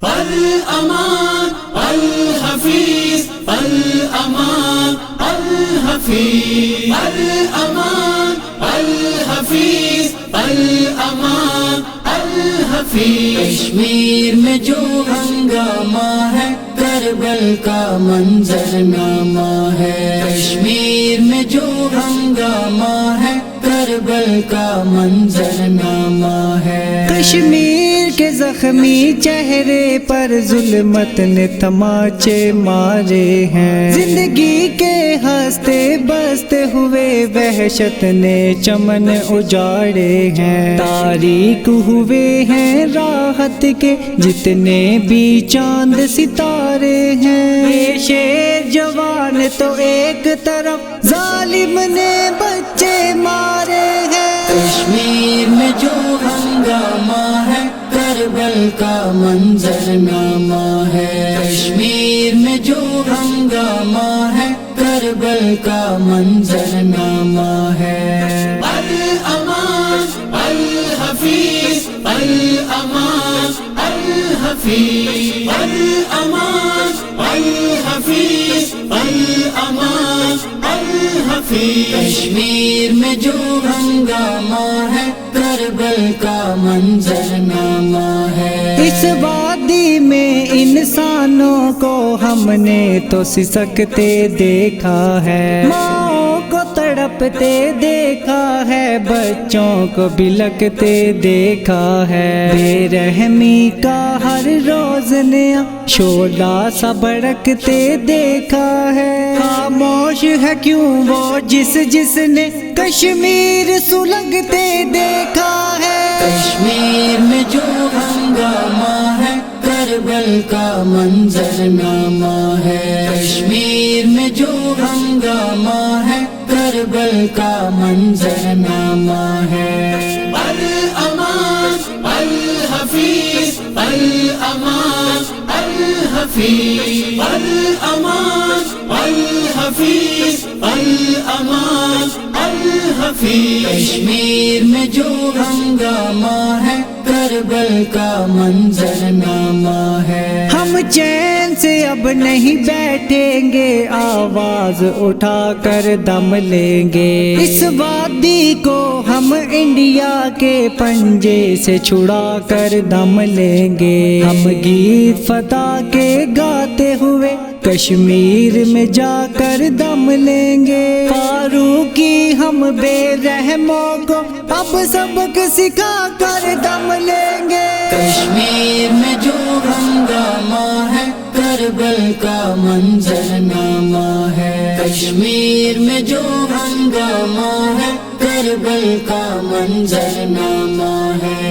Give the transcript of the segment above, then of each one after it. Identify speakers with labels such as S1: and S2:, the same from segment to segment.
S1: الامان الحفیظ الامان الحفیظ الامان الحفیظ الامان الحفیظ کشمیر میں جو ہنگامہ ہے کربل کا منظرنامہ ہے، کشمیر میں جو ہنگامہ ہے کربل کا منظرنامہ ہے۔
S2: کشمیر کے زخمی چہرے پر ظلمت نے تماچے مارے ہیں، زندگی کے ہنستے بستے ہوئے وحشت نے چمن اجاڑے ہیں، تاریک ہوئے ہیں راحت کے جتنے بھی چاند ستارے ہیں۔ یہ شیر جوان تو ایک طرف ظالم نے بچے مارے ہیں۔
S1: کشمیر میں جو ہنگامہ ہے کربل کا منظرنامہ ہے، کشمیر میں جو ہنگامہ ہے کربل کا منظرنامہ ہے۔ الامان الحفیظ الامان الحفیظ الامان الحفیظ الامان الحفیظ کشمیر میں جو ہنگامہ ہے کربل کا منظرنامہ ہے۔
S2: اس وادی میں انسانوں کو ہم نے تو سسکتے دیکھا ہے، ماں کو تڑپتے دیکھا ہے، بچوں کو بلکتے دیکھا ہے، بے رحمی کا ہر روز نیا شعلہ سا بھڑکتے دیکھا ہے۔ خاموش ہے کیوں وہ جس نے کشمیر سلگتے دیکھا ہے۔
S1: کشمیر میں جو ہنگامہ ہے کربل کا منظرنامہ ہے، کشمیر میں جو ہنگامہ ہے کربل کا منظرنامہ ہے۔ الامان الحفیظ الامان الحفیظ الامان الحفیظ الامان الحفیظ کشمیر میں جو ہنگامہ ہے کربل کا منظرنامہ ہے۔
S2: ہم چین سے اب نہیں بیٹھیں گے، آواز اٹھا کر دم لیں گے، اس وادی کو ہم انڈیا کے پنجے سے چھڑا کر دم لیں گے۔ ہم گیت فتح کے گاتے ہوئے کشمیر میں جا کر دم لیں گے، فاروقی ہم بے رحموں کو اب سبق سکھا کر دم لیں گے۔
S1: کشمیر میں جو ہنگامہ ہے کربل کا منظرنامہ ہے، کشمیر میں جو ہنگامہ ہے کربل کا منظرنامہ ہے۔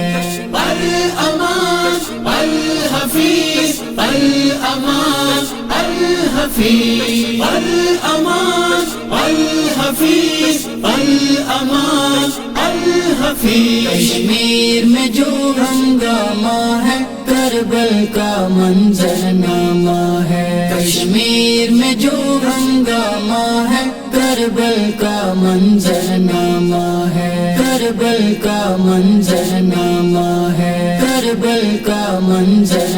S1: الامان الحفیظ الامان الحفیظ الامان الحفیظ الامان الحفیظ کشمیر میں جو ہنگامہ ہے کربل کا منظرنامہ ہے، کشمیر میں جو ہنگامہ ہے کربل کا منظرنامہ ہے، کربل کا منظرنامہ ہے، کربل کا منظر